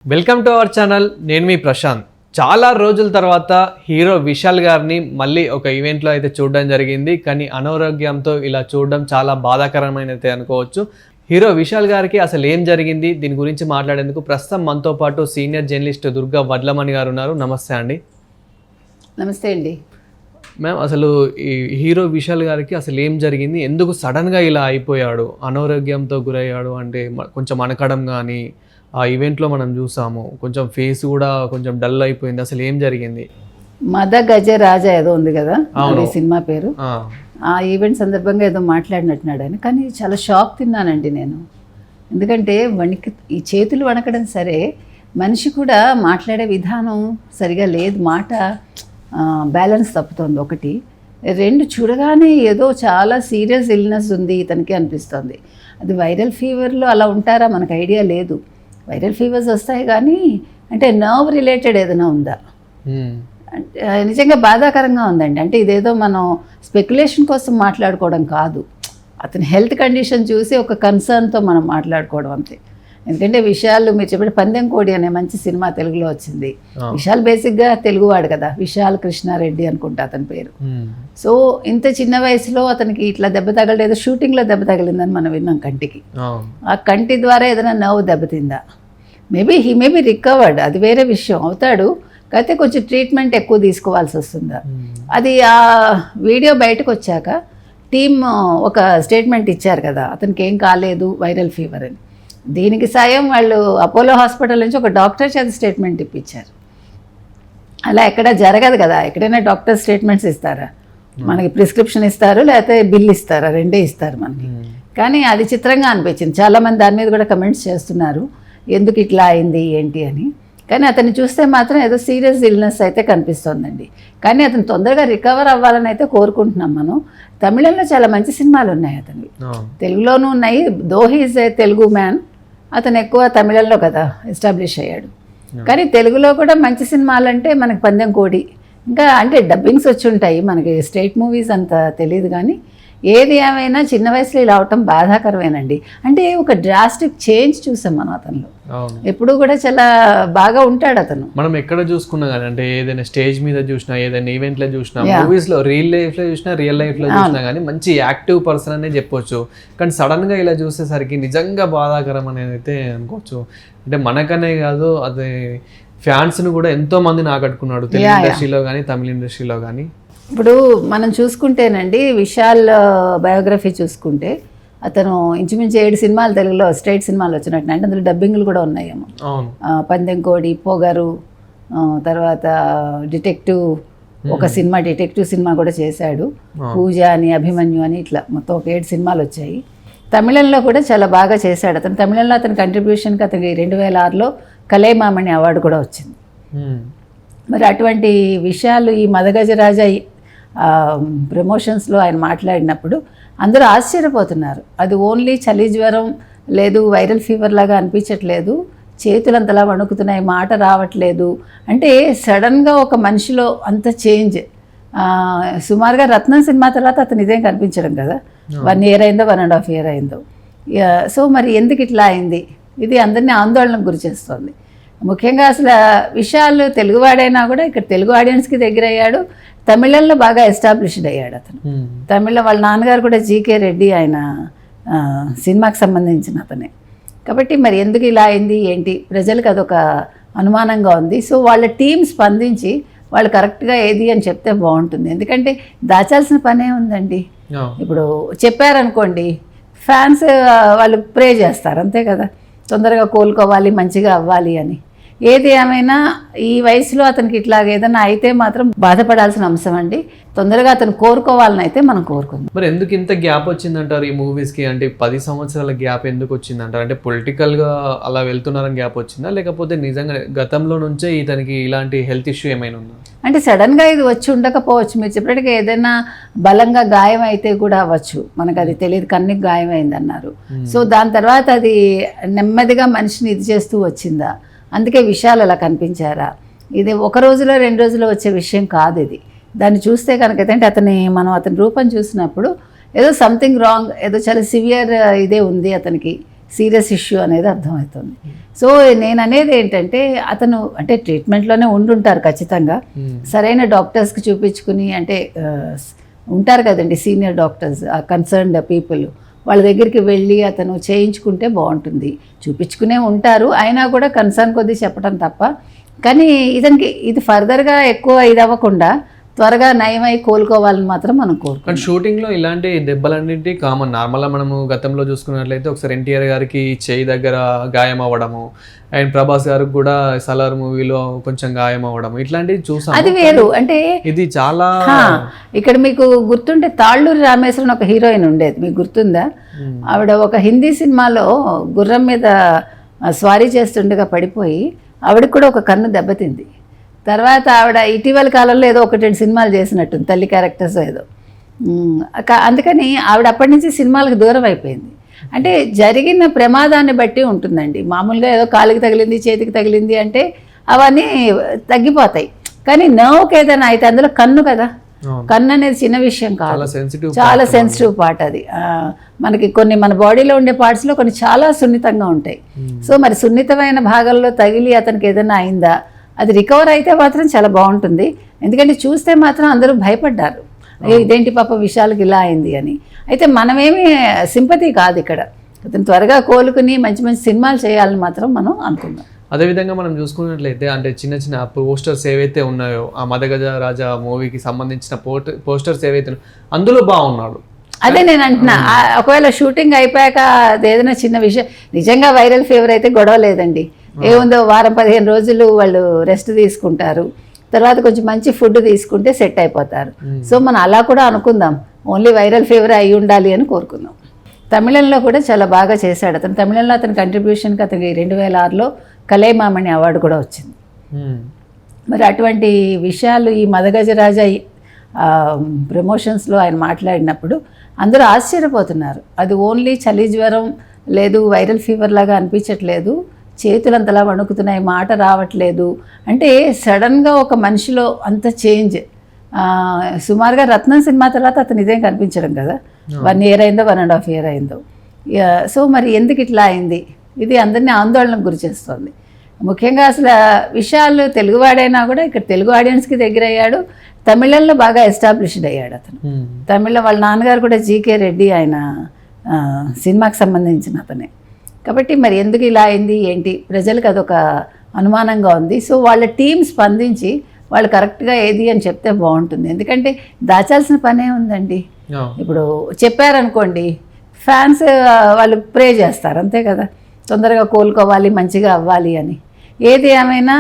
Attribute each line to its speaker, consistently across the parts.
Speaker 1: Welcome to our channel. నేను మీ ప్రశాంత్. చాలా రోజుల తర్వాత హీరో విశాల్ గారిని మళ్ళీ ఒక ఈవెంట్లో అయితే చూడడం జరిగింది. కానీ అనారోగ్యంతో ఇలా చూడడం చాలా బాధాకరమైనది అనుకోవచ్చు. హీరో విశాల్ గారికి అసలు ఏం జరిగింది, దీని గురించి మాట్లాడేందుకు ప్రస్తుతం మనతో పాటు సీనియర్ జర్నలిస్ట్ దుర్గా వడ్లమణి గారు ఉన్నారు. నమస్తే అండి.
Speaker 2: నమస్తే అండి.
Speaker 1: మ్యామ్, అసలు ఈ హీరో విశాల్ గారికి అసలు ఏం జరిగింది, ఎందుకు సడన్గా ఇలా అయిపోయాడు, అనారోగ్యంతో గురయ్యాడు అంటే కొంచెం అనకడం కానీ ఆ ఈవెంట్లో మనం చూసాము, కొంచెం ఫేస్ కూడా కొంచెం డల్ అయిపోయింది. అసలు ఏం జరిగింది?
Speaker 2: మద గజ రాజా ఏదో ఉంది కదా ఈ సినిమా పేరు. ఆ ఈవెంట్ సందర్భంగా ఏదో మాట్లాడినట్టున్నాడు ఆయన. కానీ చాలా షాక్ తిన్నానండి నేను. ఎందుకంటే ఈ చేతులు వణకడం సరే, మనిషి కూడా మాట్లాడే విధానం సరిగా లేదు, మాట బ్యాలెన్స్ తప్పుతుంది. ఒకటి రెండు, చూడగానే ఏదో చాలా సీరియస్ ఇల్నెస్ ఉంది ఇతనికి అనిపిస్తుంది. అది వైరల్ ఫీవర్లో అలా ఉంటారా మనకు ఐడియా లేదు. వైరల్ ఫీవర్స్ వస్తాయి కానీ అంటే నర్వ్ రిలేటెడ్ ఏదైనా ఉందా అంటే నిజంగా బాధాకరంగా ఉందండి. అంటే ఇదేదో మనం స్పెక్యులేషన్ కోసం మాట్లాడుకోవడం కాదు, అతని హెల్త్ కండిషన్ చూసి ఒక కన్సర్న్తో మనం మాట్లాడుకోవడం అంతే. ఎందుకంటే విశాల్, మీరు చెప్పిన పందెం కోడి అనే మంచి సినిమా తెలుగులో వచ్చింది. విశాల్ బేసిక్గా తెలుగువాడు కదా, విశాల్ కృష్ణారెడ్డి అనుకుంటా అతని పేరు. సో ఇంత చిన్న వయసులో అతనికి ఇట్లా దెబ్బ తగలలేదు, షూటింగ్లో దెబ్బ తగిలిందని మనం విన్నాం కంటికి. ఆ కంటి ద్వారా ఏదైనా నవ్వు దెబ్బతిందా? హీ మే బి రికవర్డ్, అది వేరే విషయం, అవుతాడు. అయితే కొంచెం ట్రీట్మెంట్ ఎక్కువ తీసుకోవాల్సి వస్తుందా? అది ఆ వీడియో బయటకు వచ్చాక టీమ్ ఒక స్టేట్మెంట్ ఇచ్చారు కదా, అతనికి ఏం కాలేదు, వైరల్ ఫీవర్ అని. దీనికి సాయం వాళ్ళు అపోలో హాస్పిటల్ నుంచి ఒక డాక్టర్ చేత స్టేట్మెంట్ ఇప్పించారు. అలా ఎక్కడ జరగదు కదా, ఎక్కడైనా డాక్టర్ స్టేట్మెంట్స్ ఇస్తారా? మనకి ప్రిస్క్రిప్షన్ ఇస్తారు, లేకపోతే బిల్ ఇస్తారా, రెండే ఇస్తారు మనకి. కానీ అది చిత్రంగా అనిపించింది. చాలామంది దాని మీద కూడా కమెంట్స్ చేస్తున్నారు, ఎందుకు ఇట్లా అయింది ఏంటి అని. కానీ అతన్ని చూస్తే మాత్రం ఏదో సీరియస్ ఇల్నెస్ అయితే కనిపిస్తోందండి. కానీ అతను తొందరగా రికవర్ అవ్వాలని అయితే కోరుకుంటున్నాం మనం. తమిళంలో చాలా మంచి సినిమాలు ఉన్నాయి అతనివి, తెలుగులోనూ ఉన్నాయి. దో హీజ్ ఏ తెలుగు మ్యాన్, అతను ఎక్కువ తమిళంలో కదా ఎస్టాబ్లిష్ అయ్యాడు. కానీ తెలుగులో కూడా మంచి సినిమాలు అంటే మనకి పందెం కోడి, ఇంకా అంటే డబ్బింగ్స్ వచ్చి ఉంటాయి, మనకి స్టేట్ మూవీస్ అంత తెలియదు. కానీ ఏది ఏమైనా చిన్న వయసులో ఇలా అవటం బాధాకరమేనండి. అంటే ఒక డ్రాస్టిక్ చేంజ్ చూసాం మనం అతనిలో. ఎప్పుడు కూడా చాలా బాగా ఉంటాడు అతను.
Speaker 1: మనం ఎక్కడ చూసుకున్నా కానీ, అంటే ఏదైనా స్టేజ్ మీద చూసినా, ఏదైనా ఈవెంట్లో చూసినా, మూవీస్లో, రియల్ లైఫ్లో చూసినా, రియల్ లైఫ్లో చూసినా కానీ మంచి యాక్టివ్ పర్సన్ అనే చెప్పొచ్చు. కానీ సడన్గా ఇలా చూసేసరికి నిజంగా బాధాకరం అనేది అయితే అనుకోవచ్చు. అంటే మనకనే కాదు, అది ఫ్యాన్స్ని కూడా ఎంతో మందిని ఆకట్టుకున్నాడు తెలుగు ఇండస్ట్రీలో కానీ తమిళ ఇండస్ట్రీలో కానీ.
Speaker 2: ఇప్పుడు మనం చూసుకుంటేనండి, విశాల్ బయోగ్రఫీ చూసుకుంటే అతను ఇంచుమించు 7 సినిమాలు తెలుగులో స్ట్రైట్ సినిమాలు వచ్చినట్టు, అంటే అందులో డబ్బింగ్లు కూడా ఉన్నాయేమో. పందెం కోడి, పొగరు, తర్వాత డిటెక్టివ్, ఒక సినిమా డిటెక్టివ్ సినిమా కూడా చేశాడు, పూజ అని, అభిమన్యు అని, ఇట్లా మొత్తం ఒక 7 సినిమాలు వచ్చాయి. తమిళంలో కూడా చాలా బాగా చేశాడు అతను. తమిళంలో అతని కంట్రిబ్యూషన్కి అతనికి 2006లో కలైమామణి అవార్డు కూడా వచ్చింది. మరి అటువంటి విషయాలు ఈ మదగజరాజా ప్రమోషన్స్లో ఆయన మాట్లాడినప్పుడు అందరూ ఆశ్చర్యపోతున్నారు. అది ఓన్లీ చలి జ్వరం లేదు, వైరల్ ఫీవర్ లాగా అనిపించట్లేదు, చేతులంతలా వణుకుతున్నాయి, మాట రావట్లేదు. అంటే సడన్గా ఒక మనిషిలో అంత చేంజ్. సుమారుగా రత్నం సినిమా తర్వాత అతను ఇదేం కనిపించడం కదా, 1 year అయిందో 1.5 year అయిందో. సో మరి ఎందుకు ఇట్లా అయింది, ఇది అందరినీ ఆందోళనకు గురి చేస్తుంది. ముఖ్యంగా అసలు విశాల్ తెలుగువాడైనా కూడా ఇక్కడ తెలుగు ఆడియన్స్కి దగ్గర అయ్యాడు, తమిళంలో బాగా ఎస్టాబ్లిష్డ్ అయ్యాడు అతను. తమిళ వాళ్ళ నాన్నగారు కూడా జీకే రెడ్డి, ఆయన సినిమాకి సంబంధించిన అతనే. కాబట్టి మరి ఎందుకు ఇలా అయింది ఏంటి, ప్రజలకు అదొక అనుమానంగా ఉంది. సో వాళ్ళ టీం స్పందించి వాళ్ళు కరెక్ట్గా ఏది అని చెప్తే బాగుంటుంది. ఎందుకంటే దాచాల్సిన పనే ఉందండి. ఇప్పుడు చెప్పారనుకోండి, ఫ్యాన్స్ వాళ్ళు ప్రే చేస్తారు అంతే కదా, తొందరగా కోలుకోవాలి, మంచిగా అవ్వాలి అని. ఏది ఏమైనా ఈ వయసులో అతనికి ఇట్లా ఏదైనా అయితే మాత్రం బాధపడాల్సిన అంశం అండి. తొందరగా అతను కోరుకోవాలని అయితే మనం కోరుకుందాం.
Speaker 1: మరి ఎందుకు ఇంత గ్యాప్ వచ్చిందంటారు ఈ మూవీస్కి? అంటే 10 సంవత్సరాల గ్యాప్ ఎందుకు వచ్చిందంటారు? అంటే పొలిటికల్గా అలా వెళ్తున్నారని గ్యాప్ వచ్చిందా, లేకపోతే నిజంగా గతంలో నుంచే ఇతనికి ఇలాంటి హెల్త్ ఇష్యూ ఏమైనా ఉందా?
Speaker 2: అంటే సడన్గా ఇది వచ్చి ఉండకపోవచ్చు. మీరు చెప్పినట్టుగా ఏదైనా బలంగా గాయం అయితే కూడా అవ్వచ్చు, మనకు అది తెలియదు. కన్నుకి గాయం అయింది అన్నారు. సో దాని తర్వాత అది నెమ్మదిగా మనిషిని ఇది చేస్తూ వచ్చిందా, అందుకే విషయాలు అలా కనిపించారా? ఇది 1 రోజులో 2 రోజులో వచ్చే విషయం కాదు ఇది. దాన్ని చూస్తే కనుక అంటే అతని రూపం చూసినప్పుడు ఏదో సంథింగ్ రాంగ్, ఏదో చాలా సివియర్ ఇదే ఉంది అతనికి, సీరియస్ ఇష్యూ అనేది అర్థమవుతుంది. సో నేను అనేది ఏంటంటే అతను అంటే ట్రీట్మెంట్లోనే ఉండుంటారు ఖచ్చితంగా, సరైన డాక్టర్స్కి చూపించుకుని అంటే ఉంటారు కదండి సీనియర్ డాక్టర్స్, కన్సర్న్డ్ పీపుల్, వాళ్ళ దగ్గరికి వెళ్ళి అతను చేయించుకుంటే బాగుంటుంది. చూపించుకునే ఉంటారు, అయినా కూడా కన్సర్న్ కొద్దీ చెప్పడం తప్ప. కానీ ఇతనికి ఇది ఫర్దర్గా ఎక్కువ ఇది అవ్వకుండా త్వరగా నయమై కోలుకోవాలని మాత్రం మనం కోరుకుంటాం.
Speaker 1: కానీ షూటింగ్లో ఇలాంటి దెబ్బలన్నింటి కామన్. నార్మల్గా మనము గతంలో చూసుకున్నట్లయితే ఒకసారి ఎన్టీఆర్ గారికి చేయి దగ్గర గాయం అవ్వడము, అండ్ ప్రభాస్ గారికి కూడా సలార్ మూవీలో కొంచెం గాయం అవ్వడం, ఇట్లాంటివి చూసాం.
Speaker 2: అది వేరు. అంటే
Speaker 1: ఇది చాలా
Speaker 2: ఇక్కడ మీకు గుర్తుంటే తాళ్ళూరి రామేశ్వరన్ ఒక హీరోయిన్ ఉండేది, మీకు గుర్తుందా? ఆవిడ ఒక హిందీ సినిమాలో గుర్రం మీద స్వారీ చేస్తుండగా పడిపోయి ఆవిడకి కూడా ఒక కన్ను దెబ్బతింది. తర్వాత ఆవిడ ఇటీవల కాలంలో ఏదో 1-2 సినిమాలు చేసినట్టుంది, తల్లి క్యారెక్టర్స్ ఏదో. అందుకని ఆవిడ అప్పటి నుంచి సినిమాలకు దూరం అయిపోయింది. అంటే జరిగిన ప్రమాదాన్ని బట్టి ఉంటుందండి. మామూలుగా ఏదో కాలికి తగిలింది, చేతికి తగిలింది అంటే అవన్నీ తగ్గిపోతాయి. కానీ నర్వ్కి ఏదైనా అయితే అందులో కన్ను కదా, కన్ను అనేది చిన్న విషయం కాదు, చాలా సెన్సిటివ్ పార్ట్ అది. మనకి కొన్ని మన బాడీలో ఉండే పార్ట్స్లో కొన్ని చాలా సున్నితంగా ఉంటాయి. సో మరి సున్నితమైన భాగంలో తగిలి అతనికి ఏదైనా అయిందా, అది రికవర్ అయితే మాత్రం చాలా బాగుంటుంది. ఎందుకంటే చూస్తే మాత్రం అందరూ భయపడ్డారు, ఇదేంటి పాప విషయాలకు ఇలా అయింది అని. అయితే మనమేమి సింపతి కాదు ఇక్కడ, అతను త్వరగా కోలుకుని మంచి మంచి సినిమాలు చేయాలని మాత్రం మనం అనుకుందాం.
Speaker 1: అదేవిధంగా మనం చూసుకున్నట్లయితే అంటే చిన్న చిన్న పోస్టర్స్ ఏవైతే ఉన్నాయో ఆ మదగజ రాజా మూవీకి సంబంధించిన పోస్టర్స్ ఏవైతే అందులో బాగున్నాడు.
Speaker 2: అదే నేను అంటున్నా, ఒకవేళ షూటింగ్ అయిపోయాక ఏదైనా చిన్న విషయం నిజంగా వైరల్ ఫీవర్ అయితే గొడవ లేదండి. ఏముందో 10-15 రోజులు వాళ్ళు రెస్ట్ తీసుకుంటారు, తర్వాత కొంచెం మంచి ఫుడ్ తీసుకుంటే సెట్ అయిపోతారు. సో మనం అలా కూడా అనుకుందాం, ఓన్లీ వైరల్ ఫీవర్ అయి ఉండాలి అని కోరుకుందాం. తమిళంలో కూడా చాలా బాగా చేశాడు అతను. తమిళంలో అతని కంట్రిబ్యూషన్కి అతనికి 2006లో కలైమామణి అవార్డు కూడా వచ్చింది. మరి అటువంటి విషయాలు ఈ మదగజరాజా ప్రమోషన్స్లో ఆయన మాట్లాడినప్పుడు అందరూ ఆశ్చర్యపోతున్నారు. అది ఓన్లీ చలి జ్వరం లేదు, వైరల్ ఫీవర్ లాగా అనిపించట్లేదు, చేతులంతలా వణుకుతున్నాయి, మాట రావట్లేదు. అంటే సడన్గా ఒక మనిషిలో అంత చేంజ్. సుమారుగా రత్నం సినిమా తర్వాత అతను ఇదేం కనిపించడం కదా, 1 year అయిందో 1.5 year అయిందో. సో మరి ఎందుకు ఇట్లా అయింది, ఇది అందరినీ ఆందోళనకు గురి చేస్తుంది. ముఖ్యంగా అసలు విషయాలు తెలుగువాడైనా కూడా ఇక్కడ తెలుగు ఆడియన్స్కి దగ్గర అయ్యాడు, తమిళంలో బాగా ఎస్టాబ్లిష్డ్ అయ్యాడు అతను. తమిళ వాళ్ళ నాన్నగారు కూడా జీకే రెడ్డి, ఆయన సినిమాకి సంబంధించిన అతనే. కాబట్టి మరి ఎందుకు ఇలా అయింది ఏంటి, ప్రజలకు అదొక అనుమానంగా ఉంది. సో వాళ్ళ టీం స్పందించి వాళ్ళు కరెక్ట్గా ఏది అని చెప్తే బాగుంటుంది. ఎందుకంటే దాచాల్సిన పనే ఉందండి. ఇప్పుడు చెప్పారనుకోండి ఫ్యాన్స్ వాళ్ళు ప్రే చేస్తారు, అంతే కదా, తొందరగా కోలుకోవాలి, మంచిగా అవ్వాలి అని. ఏది ఏమైనా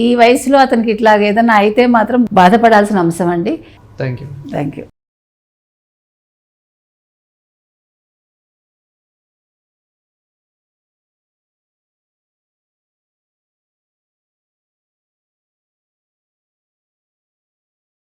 Speaker 2: ఈ వయసులో అతనికి ఇట్లాగ ఏదైనా అయితే మాత్రం బాధపడాల్సిన అంశం అండి.
Speaker 1: Thank you.